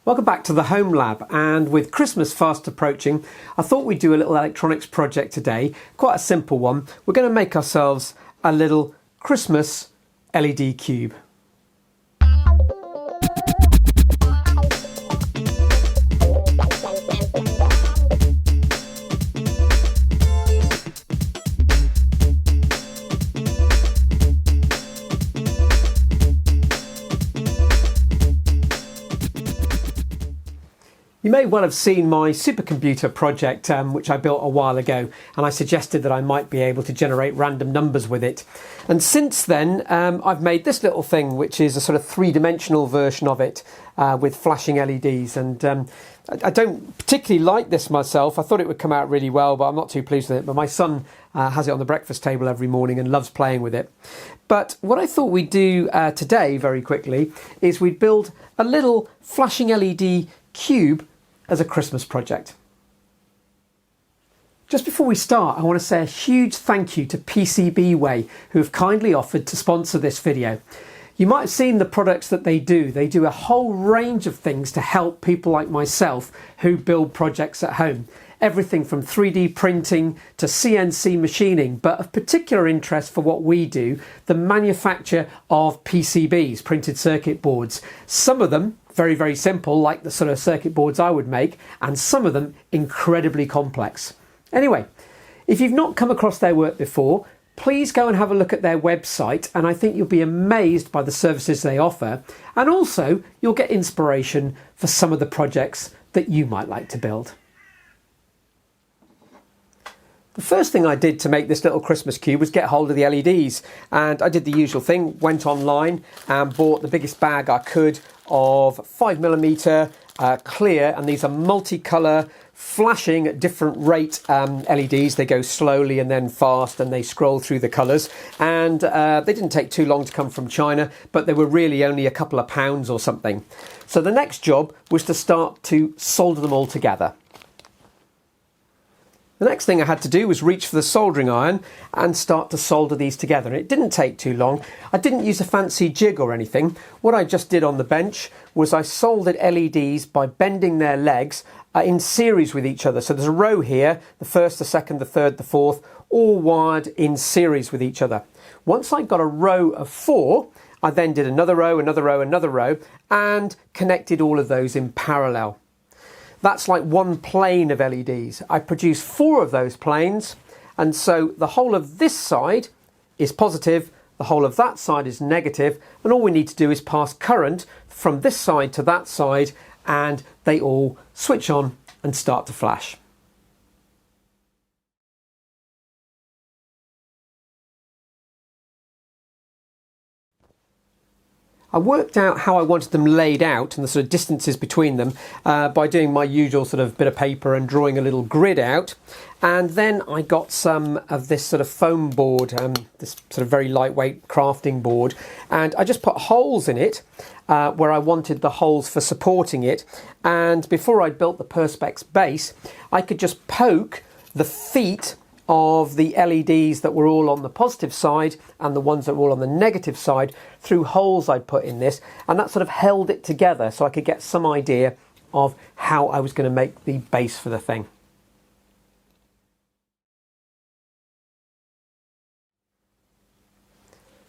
Welcome back to the Home Lab, and with Christmas fast approaching, I thought we'd do a little electronics project today, quite a simple one. We're going to make ourselves a little Christmas LED cube. You may well have seen my supercomputer project, which I built a while ago, and I suggested that I might be able to generate random numbers with it. And since then, I've made this little thing, which is a sort of three-dimensional version of it with flashing LEDs. And I don't particularly like this myself. I thought it would come out really well, but I'm not too pleased with it. But my son has it on the breakfast table every morning and loves playing with it. But what I thought we'd do today, very quickly, is we'd build a little flashing LED cube as a Christmas project. Just before we start, I want to say a huge thank you to PCBWay, who have kindly offered to sponsor this video. You might have seen the products that they do. They do a whole range of things to help people like myself who build projects at home. Everything from 3D printing to CNC machining, but of particular interest for what we do, the manufacture of PCBs, printed circuit boards. Some of them very, very simple, like the sort of circuit boards I would make, and some of them incredibly complex. Anyway, if you've not come across their work before, please go and have a look at their website, and I think you'll be amazed by the services they offer, and also you'll get inspiration for some of the projects that you might like to build. The first thing I did to make this little Christmas cube was get hold of the LEDs, and I did the usual thing, went online and bought the biggest bag I could of 5mm clear, and these are multicolour, flashing at different rate LEDs. They go slowly and then fast, and they scroll through the colours, and they didn't take too long to come from China, but they were really only a couple of pounds or something. So the next job was to start to solder them all together. The next thing I had to do was reach for the soldering iron and start to solder these together. And it didn't take too long. I didn't use a fancy jig or anything. What I just did on the bench was I soldered LEDs by bending their legs in series with each other. So there's a row here, the first, the second, the third, the fourth, all wired in series with each other. Once I got a row of 4, I then did another row, another row, another row, and connected all of those in parallel. That's like one plane of LEDs. I produced 4 of those planes, and so the whole of this side is positive, the whole of that side is negative, and all we need to do is pass current from this side to that side, and they all switch on and start to flash. I worked out how I wanted them laid out and the sort of distances between them by doing my usual sort of bit of paper and drawing a little grid out. And then I got some of this sort of foam board, this sort of very lightweight crafting board, and I just put holes in it where I wanted the holes for supporting it. And before I built the Perspex base, I could just poke the feet of the LEDs that were all on the positive side and the ones that were all on the negative side through holes I'd put in this, and that sort of held it together so I could get some idea of how I was going to make the base for the thing.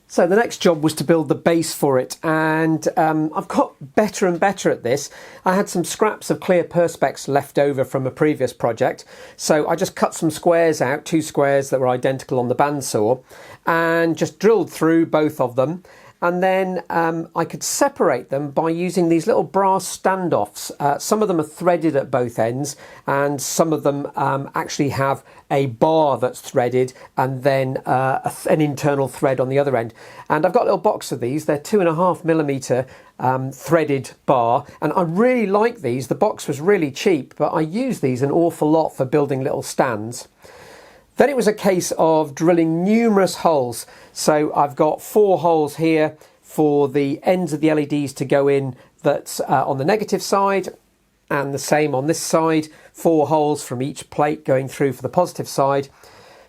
So the next job was to build the base for it, and I've got better and better at this. I had some scraps of clear Perspex left over from a previous project, so I just cut some squares out, 2 squares that were identical on the bandsaw, and just drilled through both of them. And then I could separate them by using these little brass standoffs. Some of them are threaded at both ends, and some of them actually have a bar that's threaded and then an internal thread on the other end. And I've got a little box of these. They're 2.5mm threaded bar, and I really like these. The box was really cheap, but I use these an awful lot for building little stands. Then it was a case of drilling numerous holes. So I've got 4 holes here for the ends of the LEDs to go in that's on the negative side, and the same on this side, 4 holes from each plate going through for the positive side.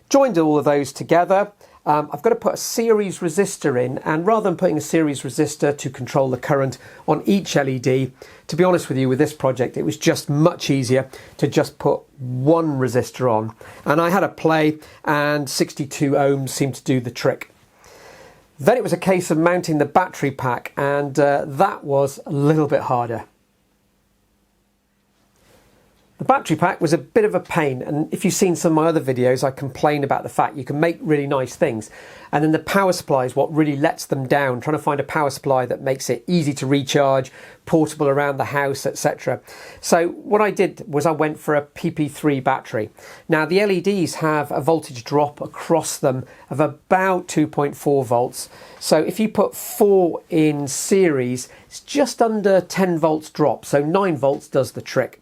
Joined all of those together, I've got to put a series resistor in, and rather than putting a series resistor to control the current on each LED, to be honest with you, with this project it was just much easier to just put one resistor on, and I had a play and 62 ohms seemed to do the trick. Then it was a case of mounting the battery pack, and that was a little bit harder. The battery pack was a bit of a pain, and if you've seen some of my other videos I complain about the fact you can make really nice things and then the power supply is what really lets them down, trying to find a power supply that makes it easy to recharge, portable around the house, etc. So what I did was I went for a PP3 battery. Now the LEDs have a voltage drop across them of about 2.4 volts, so if you put 4 in series it's just under 10 volts drop, so 9 volts does the trick.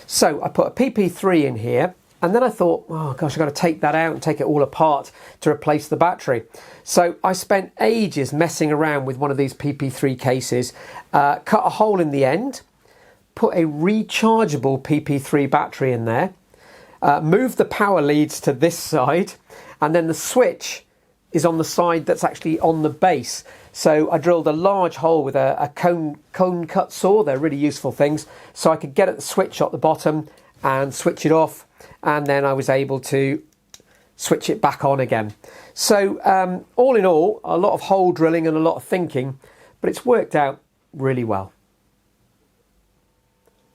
So I put a PP3 in here, and then I thought, oh gosh, I've got to take that out and take it all apart to replace the battery. So I spent ages messing around with one of these PP3 cases, cut a hole in the end, put a rechargeable PP3 battery in there, moved the power leads to this side, and then the switch is on the side that's actually on the base. So I drilled a large hole with a cone cut saw. They're really useful things. So I could get at the switch at the bottom and switch it off, and then I was able to switch it back on again. So all in all, a lot of hole drilling and a lot of thinking, but it's worked out really well.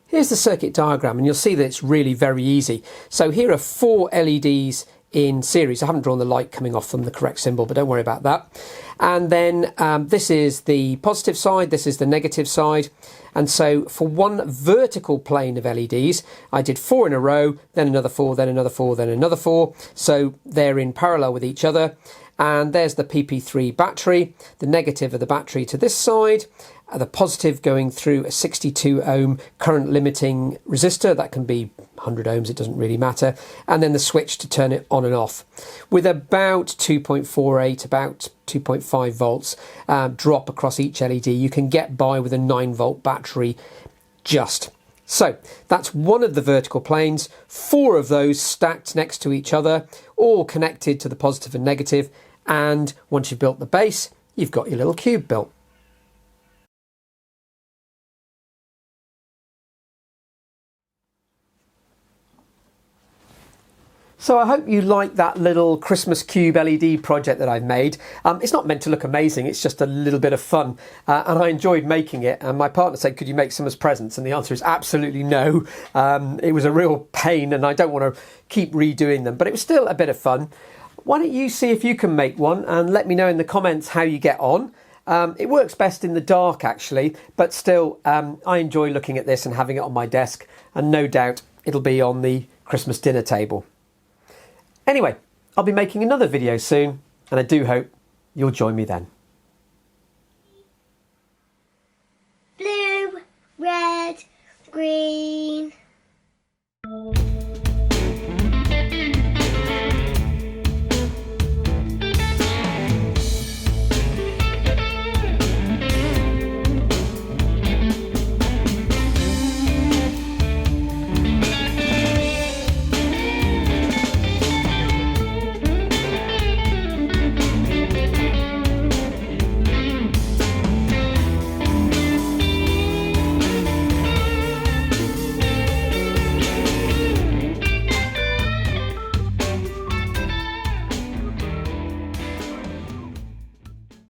Here's the circuit diagram, and you'll see that it's really very easy. So here are 4 LEDs in series. I haven't drawn the light coming off from the correct symbol, but don't worry about that. And then this is the positive side, this is the negative side. And so for one vertical plane of LEDs, I did 4 in a row, then another 4, then another 4, then another 4. So they're in parallel with each other. And there's the PP3 battery, the negative of the battery to this side, the positive going through a 62 ohm current limiting resistor, that can be 100 ohms, it doesn't really matter, and then the switch to turn it on and off. With about 2.48, about 2.5 volts drop across each LED, you can get by with a 9 volt battery just. So that's one of the vertical planes, 4 of those stacked next to each other, all connected to the positive and negative, and once you've built the base, you've got your little cube built. So I hope you like that little Christmas cube LED project that I've made. It's not meant to look amazing, it's just a little bit of fun. And I enjoyed making it. And my partner said, could you make some as presents? And the answer is absolutely no. It was a real pain and I don't want to keep redoing them, but it was still a bit of fun. Why don't you see if you can make one and let me know in the comments how you get on. It works best in the dark actually, but still I enjoy looking at this and having it on my desk, and no doubt it'll be on the Christmas dinner table. Anyway, I'll be making another video soon, and I do hope you'll join me then.